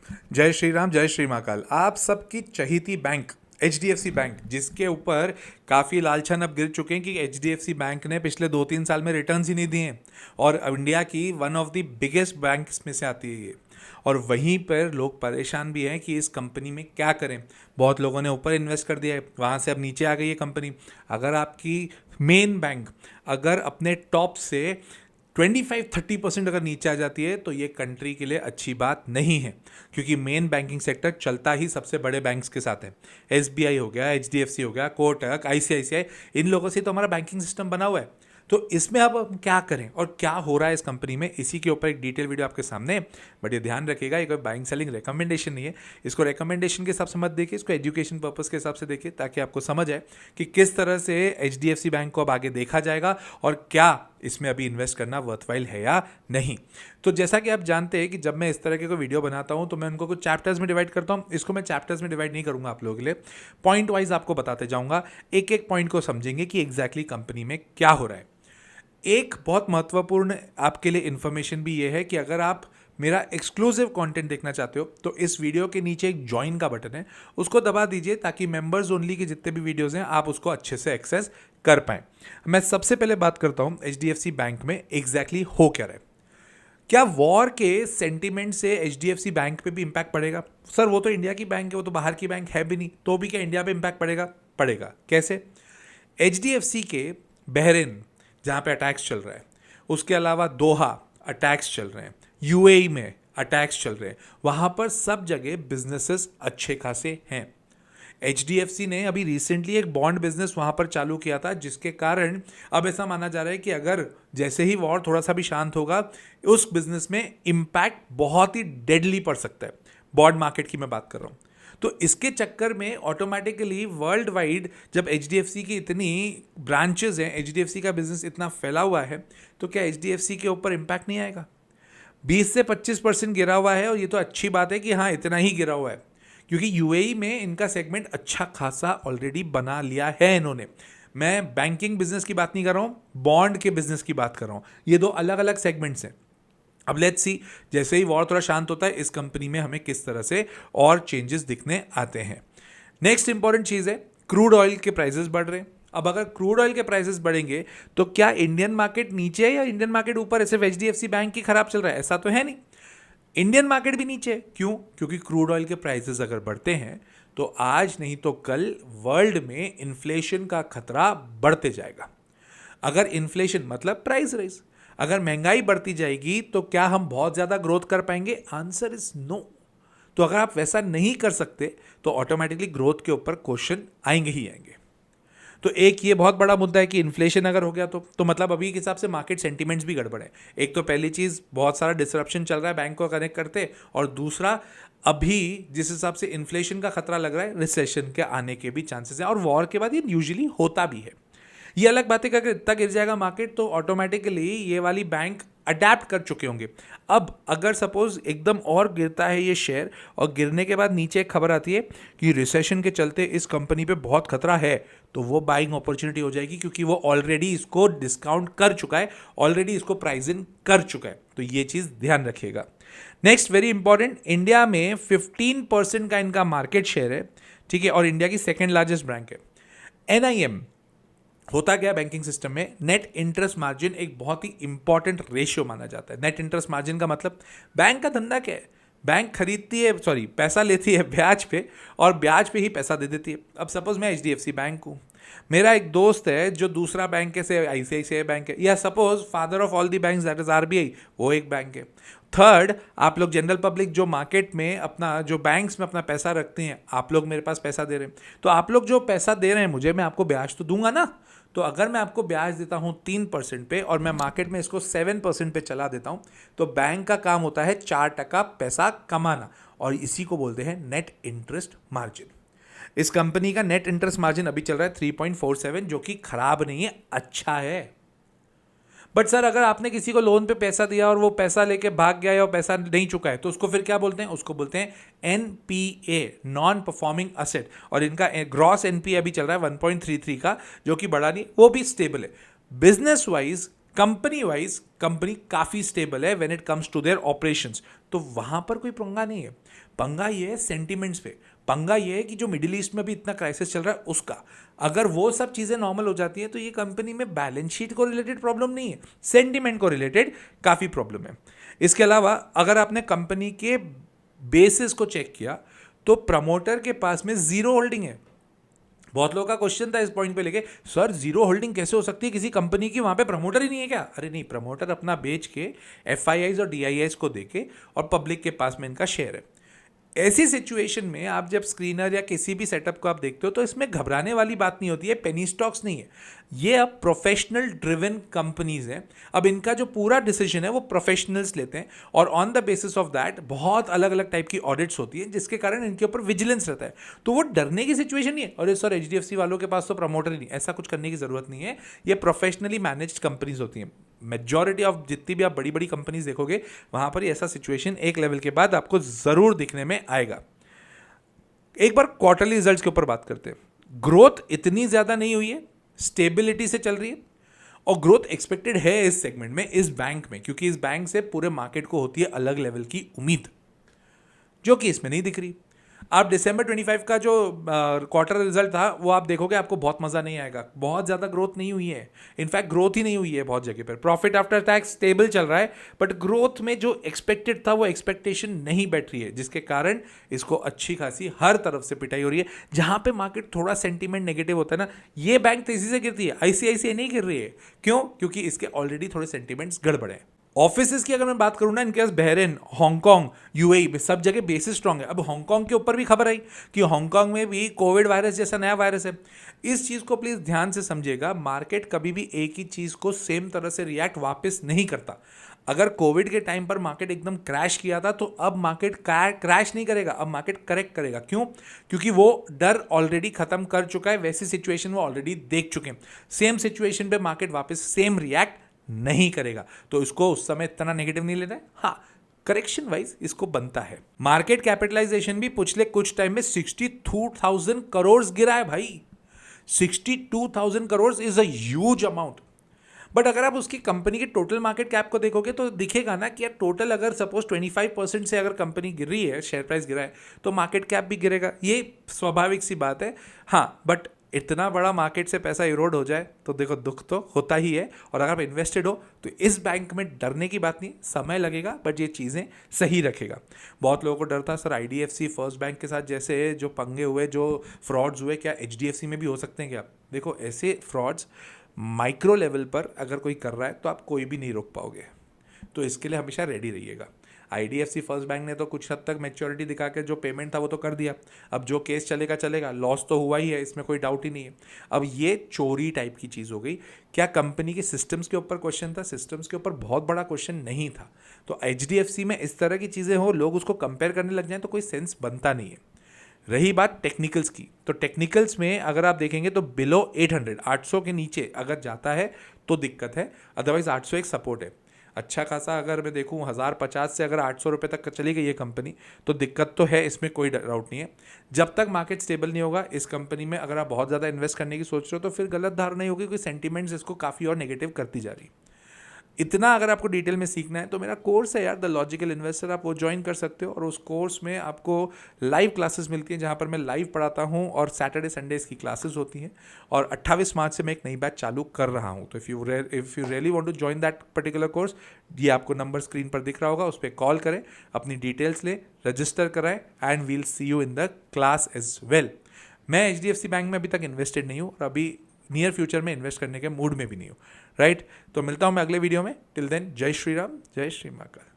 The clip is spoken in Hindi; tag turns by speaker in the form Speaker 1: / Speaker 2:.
Speaker 1: जय श्री राम, जय श्री महाकाल। आप सबकी चहीती बैंक एचडीएफसी बैंक, जिसके ऊपर काफ़ी लालछन अब गिर चुके हैं कि एचडीएफसी बैंक ने पिछले 2-3 साल में रिटर्न्स ही नहीं दिए और इंडिया की one of the biggest banks में से आती है ये। और वहीं पर लोग परेशान भी हैं कि इस कंपनी में क्या करें। बहुत लोगों ने ऊपर इन्वेस्ट कर दिया है, वहाँ से अब नीचे आ गई है कंपनी। अगर आपकी मेन बैंक अगर अपने टॉप से 25-30% अगर नीचे आ जाती है तो ये कंट्री के लिए अच्छी बात नहीं है, क्योंकि मेन बैंकिंग सेक्टर चलता ही सबसे बड़े बैंक्स के साथ है। एसबीआई हो गया, एचडीएफसी हो गया, कोटक, आईसीआईसीआई, इन लोगों से तो हमारा बैंकिंग सिस्टम बना हुआ है। तो इसमें अब हम क्या करें और क्या हो रहा है इस कंपनी में, इसी के ऊपर एक डिटेल वीडियो आपके सामने है। बट ये ध्यान रखिएगा, ये कोई बाइंग सेलिंग रिकमेंडेशन नहीं है। इसको रिकमेंडेशन के हिसाब से मत देखिए, इसको एजुकेशन पर्पस के हिसाब से देखिए, ताकि आपको समझ आए कि किस तरह से एचडीएफसी बैंक को अब आगे देखा जाएगा और क्या इसमें अभी इन्वेस्ट करना वर्थवाइल है या नहीं। तो जैसा कि आप जानते हैं कि जब मैं इस तरह के कोई वीडियो बनाता हूं तो मैं उनको कुछ चैप्टर्स में डिवाइड करता हूं। इसको मैं चैप्टर्स में डिवाइड नहीं करूंगा आप लोगों के लिए, पॉइंट वाइज आपको बताते जाऊंगा। एक एक पॉइंट को समझेंगे कि एग्जैक्टली कंपनी में क्या हो रहा है। एक बहुत महत्वपूर्ण आपके लिए इन्फॉर्मेशन भी ये है कि अगर आप मेरा एक्सक्लूसिव कंटेंट देखना चाहते हो तो इस वीडियो के नीचे एक ज्वाइन का बटन है, उसको दबा दीजिए ताकि मेंबर्स ओनली के जितने भी वीडियोस हैं आप उसको अच्छे से एक्सेस कर पाएं। मैं सबसे पहले बात करता हूं एचडीएफसी बैंक में एग्जैक्टली हो क्या रहा है। क्या वॉर के सेंटीमेंट से एचडीएफसी बैंक पे भी इंपैक्ट पड़ेगा? सर वो तो इंडिया की बैंक है, वो तो बाहर की बैंक है भी नहीं, तो भी क्या इंडिया पे इंपैक्ट पड़ेगा? पड़ेगा। कैसे? एचडीएफसी के बहरीन जहाँ पे अटैक्स चल रहा है, उसके अलावा दोहा अटैक्स चल रहे हैं, यूएई में अटैक्स चल रहे हैं, वहाँ पर सब जगह बिजनेसेस अच्छे खासे हैं। एचडीएफसी ने अभी रिसेंटली एक बॉन्ड बिजनेस वहाँ पर चालू किया था, जिसके कारण अब ऐसा माना जा रहा है कि अगर जैसे ही वॉर थोड़ा सा भी शांत होगा, उस बिजनेस में इम्पैक्ट बहुत ही डेडली पड़ सकता है। बॉन्ड मार्केट की मैं बात कर रहा हूँ। तो इसके चक्कर में ऑटोमेटिकली वर्ल्ड वाइड जब एचडीएफसी की इतनी ब्रांचेस हैं, एचडीएफसी का बिजनेस इतना फैला हुआ है, तो क्या एचडीएफसी के ऊपर इम्पैक्ट नहीं आएगा? 20 से 25% गिरा हुआ है, और ये तो अच्छी बात है कि हाँ इतना ही गिरा हुआ है, क्योंकि यूएई में इनका सेगमेंट अच्छा खासा ऑलरेडी बना लिया है इन्होंने। मैं बैंकिंग बिजनेस की बात नहीं कर रहा हूँ, बॉन्ड के बिजनेस की बात कर रहा हूँ। ये दो अलग अलग सेगमेंट्स हैं। अब लेट्स सी, जैसे ही वॉर थोड़ा शांत होता है, इस कंपनी में हमें किस तरह से और चेंजेस दिखने आते हैं। नेक्स्ट इंपॉर्टेंट चीज़ है, क्रूड ऑयल के प्राइसेस बढ़ रहे हैं। अब अगर क्रूड ऑयल के प्राइसेस बढ़ेंगे तो क्या इंडियन मार्केट नीचे है या इंडियन मार्केट ऊपर है? सिर्फ एचडीएफसी बैंक की खराब चल रहा है ऐसा तो है नहीं, इंडियन मार्केट भी नीचे है। क्यों? क्योंकि क्रूड ऑयल के प्राइसेस अगर बढ़ते हैं तो आज नहीं तो कल वर्ल्ड में इन्फ्लेशन का खतरा बढ़ते जाएगा। अगर इन्फ्लेशन मतलब प्राइस राइज, अगर महंगाई बढ़ती जाएगी तो क्या हम बहुत ज़्यादा ग्रोथ कर पाएंगे? Answer is no. तो अगर आप वैसा नहीं कर सकते तो ऑटोमेटिकली ग्रोथ के ऊपर क्वेश्चन आएंगे ही आएंगे। तो एक ये बहुत बड़ा मुद्दा है कि इन्फ्लेशन अगर हो गया तो मतलब अभी के हिसाब से मार्केट सेंटीमेंट्स भी गड़बड़ है। एक तो पहली चीज़, बहुत सारा डिसरप्शन चल रहा है बैंक को कनेक्ट करते, और दूसरा अभी जिस हिसाब से इन्फ्लेशन का खतरा लग रहा है, रिसेशन के आने के भी चांसेस हैं, और वॉर के बाद ये यूजुअली होता भी है। ये अलग बात है कि अगर इतना गिर जाएगा मार्केट तो ऑटोमेटिकली ये वाली बैंक अडेप्ट कर चुके होंगे। अब अगर सपोज एकदम और गिरता है ये शेयर, और गिरने के बाद नीचे एक खबर आती है कि रिसेशन के चलते इस कंपनी पे बहुत खतरा है, तो वो बाइंग अपॉर्चुनिटी हो जाएगी, क्योंकि वो ऑलरेडी इसको डिस्काउंट कर चुका है, ऑलरेडी इसको प्राइस इन कर चुका है। तो ये चीज़ ध्यान रखिएगा। नेक्स्ट वेरी इंपॉर्टेंट, इंडिया में 15% का इनका मार्केट शेयर है, ठीक है, और इंडिया की सेकेंड लार्जेस्ट बैंक है। एनआईएम होता क्या बैंकिंग सिस्टम में, नेट इंटरेस्ट मार्जिन एक बहुत ही इंपॉर्टेंट रेशियो माना जाता है। नेट इंटरेस्ट मार्जिन का मतलब बैंक का धंधा क्या है? बैंक खरीदती है, पैसा लेती है ब्याज पे, और ब्याज पे ही पैसा दे देती है। अब सपोज मैं एचडीएफसी बैंक हूँ, मेरा एक दोस्त है जो दूसरा बैंक है, से आईसीआईसीआई बैंक है, या suppose father of all the banks that is RBI, वो एक बैंक है। थर्ड, आप लोग जनरल पब्लिक जो मार्केट में अपना, जो बैंक्स में अपना पैसा रखते हैं, आप लोग मेरे पास पैसा दे रहे हैं, तो आप लोग जो पैसा दे रहे हैं मुझे, मैं आपको ब्याज तो दूंगा ना। तो अगर मैं आपको ब्याज देता हूं 3% पे और मैं मार्केट में इसको 7% पे चला देता हूं, तो बैंक का काम होता है 4% पैसा कमाना, और इसी को बोलते हैं नेट इंटरेस्ट मार्जिन। इस कंपनी का नेट इंटरेस्ट मार्जिन अभी चल रहा है 3.47, जो कि खराब नहीं है, अच्छा है। बट सर अगर आपने किसी को लोन पे पैसा दिया और वो पैसा लेके भाग गया या वो पैसा नहीं चुका है, तो उसको फिर क्या बोलते हैं? उसको बोलते हैं एनपीए, नॉन परफॉर्मिंग असेट। और इनका ग्रॉस एनपीए अभी चल रहा है 1.33 का, जो कि बड़ा नहीं, वो भी स्टेबल है। Business wise company wise company काफ़ी स्टेबल है when it comes to their operations, तो वहाँ पर कोई पंगा नहीं है। पंगा ये है सेंटिमेंट्स पे, पंगा ये है कि जो मिडिल ईस्ट में भी इतना क्राइसिस चल रहा है उसका, अगर वो सब चीज़ें नॉर्मल हो जाती हैं तो ये कंपनी में बैलेंस शीट को रिलेटेड प्रॉब्लम नहीं है, सेंटिमेंट को रिलेटेड काफ़ी प्रॉब्लम है। इसके अलावा अगर आपने कंपनी के बेसिस को चेक किया तो प्रमोटर के पास में जीरो होल्डिंग है। बहुत लोगों का क्वेश्चन था इस पॉइंट पे लेके, सर जीरो होल्डिंग कैसे हो सकती है किसी कंपनी की, वहां पे प्रमोटर ही नहीं है क्या? अरे नहीं, प्रमोटर अपना बेच के एफआईआईज और डीआईआईज को देके और पब्लिक के पास में इनका शेयर है। ऐसी सिचुएशन में आप जब स्क्रीनर या किसी भी सेटअप को आप देखते हो तो इसमें घबराने वाली बात नहीं होती है, पेनी स्टॉक्स नहीं है। ये अब प्रोफेशनल ड्रिवन कंपनीज हैं, अब इनका जो पूरा डिसीजन है वो प्रोफेशनल्स लेते हैं और on the basis of that बहुत अलग अलग टाइप की ऑडिट्स होती है जिसके कारण इनके ऊपर विजिलेंस रहता है। तो वो डरने की सिचुएशन नहीं है, अरे सर एचडीएफसी वालों के पास तो प्रमोटर ही नहीं, ऐसा कुछ करने की जरूरत नहीं है। ये प्रोफेशनली मैनेज्ड कंपनीज होती हैं। मेजॉरिटी ऑफ जितनी भी आप बड़ी बड़ी कंपनीज देखोगे वहां पर ऐसा सिचुएशन एक लेवल के बाद आपको जरूर दिखने में आएगा। एक बार क्वार्टरली रिजल्ट्स के ऊपर बात करते हैं। ग्रोथ इतनी ज्यादा नहीं हुई है, स्टेबिलिटी से चल रही है और ग्रोथ एक्सपेक्टेड है इस सेगमेंट में, इस बैंक में, क्योंकि इस बैंक से पूरे मार्केट को होती है अलग लेवल की उम्मीद, जो कि इसमें नहीं दिख रही। आप दिसंबर 25 का जो क्वार्टर रिजल्ट था वो आप देखोगे, आपको बहुत मजा नहीं आएगा। बहुत ज्यादा ग्रोथ नहीं हुई है, इनफैक्ट ग्रोथ ही नहीं हुई है बहुत जगह पर। प्रॉफिट आफ्टर टैक्स स्टेबल चल रहा है, बट ग्रोथ में जो एक्सपेक्टेड था वो एक्सपेक्टेशन नहीं बैठ रही है, जिसके कारण इसको अच्छी खासी हर तरफ से पिटाई हो रही है। जहां पे मार्केट थोड़ा सेंटीमेंट नेगेटिव होता है ना, ये बैंक तेजी से गिरती है, आईसीआईसीआई नहीं गिर रही है। क्यों? क्योंकि इसके ऑलरेडी थोड़े सेंटीमेंट्स गड़बड़े हैं। ऑफिसेज की अगर मैं बात करूं ना, इनके पास बहरीन, हांगकांग, यूएई में सब जगह बेसिस स्ट्रांग है। अब हांगकांग के ऊपर भी खबर आई कि हांगकांग में भी कोविड वायरस जैसा नया वायरस है। इस चीज को प्लीज ध्यान से समझिएगा, मार्केट कभी भी एक ही चीज को सेम तरह से रिएक्ट वापस नहीं करता। अगर कोविड के टाइम पर मार्केट एकदम क्रैश किया था तो अब मार्केट क्रैश नहीं करेगा, अब मार्केट करेक्ट करेगा। क्यों? क्योंकि वो डर ऑलरेडी खत्म कर चुका है, वैसी सिचुएशन वो ऑलरेडी देख चुके हैं। सेम सिचुएशन पे मार्केट वापस सेम रिएक्ट नहीं करेगा, तो इसको उस समय इतना नेगेटिव नहीं लेना है। हाँ, करेक्शन वाइज इसको बनता है। मार्केट कैपिटलाइजेशन भी पिछले कुछ टाइम में 62,000 करोड़ गिरा है भाई। 62,000 crore is a huge amount. But अगर आप उसकी कंपनी के टोटल मार्केट कैप को देखोगे तो दिखेगा ना कि यार टोटल अगर सपोज 25% से अगर कंपनी गिर रही है, शेयर प्राइस गिरा है, तो मार्केट कैप भी गिरेगा। ये स्वाभाविक सी बात है। हाँ, बट इतना बड़ा मार्केट से पैसा इरोड हो जाए तो देखो दुख तो होता ही है। और अगर आप इन्वेस्टेड हो तो इस बैंक में डरने की बात नहीं, समय लगेगा बट ये चीज़ें सही रखेगा। बहुत लोगों को डर था सर आईडीएफसी फर्स्ट बैंक के साथ जैसे जो पंगे हुए, जो फ्रॉड्स हुए, क्या एचडीएफसी में भी हो सकते हैं क्या? देखो, ऐसे फ्रॉड्स माइक्रो लेवल पर अगर कोई कर रहा है तो आप कोई भी नहीं रोक पाओगे, तो इसके लिए हमेशा रेडी रहिएगा। आईडीएफसी फर्स्ट बैंक ने तो कुछ हद तक मैच्योरिटी दिखा के जो पेमेंट था वो तो कर दिया, अब जो केस चलेगा चलेगा, लॉस तो हुआ ही है, इसमें कोई डाउट ही नहीं है। अब ये चोरी टाइप की चीज़ हो गई। क्या कंपनी के सिस्टम्स के ऊपर क्वेश्चन था? सिस्टम्स के ऊपर बहुत बड़ा क्वेश्चन नहीं था। तो एचडीएफसी में इस तरह की चीज़ें हो, लोग उसको कंपेयर करने लग जाएं तो कोई सेंस बनता नहीं है। रही बात टेक्निकल्स की, तो टेक्निकल्स में अगर आप देखेंगे तो बिलो 800 के नीचे अगर जाता है तो दिक्कत है, अदरवाइज 800 एक सपोर्ट है। अच्छा खासा अगर मैं देखूँ 1050 से अगर 800 रुपये तक चली गई ये कंपनी तो दिक्कत तो है, इसमें कोई डाउट नहीं है। जब तक मार्केट स्टेबल नहीं होगा इस कंपनी में, अगर आप बहुत ज़्यादा इन्वेस्ट करने की सोच रहे हो तो फिर गलत धारणा नहीं होगी, क्योंकि सेंटीमेंट्स इसको काफ़ी और नेगेटिव करती जा रही। इतना अगर आपको डिटेल में सीखना है तो मेरा कोर्स है यार द लॉजिकल इन्वेस्टर, आप वो ज्वाइन कर सकते हो। और उस कोर्स में आपको लाइव क्लासेस मिलती हैं जहाँ पर मैं लाइव पढ़ाता हूँ और सैटरडे संडेज की क्लासेस होती हैं। और 28 मार्च से मैं एक नई बैच चालू कर रहा हूँ। तो if you really want to join that particular course, ये आपको नंबर स्क्रीन पर दिख रहा होगा, उस पर कॉल करें, अपनी डिटेल्स लें, रजिस्टर कराएं and we'll see you in the class as well. मैं एचडीएफसी बैंक में अभी तक इन्वेस्टेड नहीं हूँ और अभी नियर फ्यूचर में इन्वेस्ट करने के मूड में भी नहीं हूँ, राइट? तो मिलता हूँ मैं अगले वीडियो में। टिल देन, जय श्री राम, जय श्री महाकाल।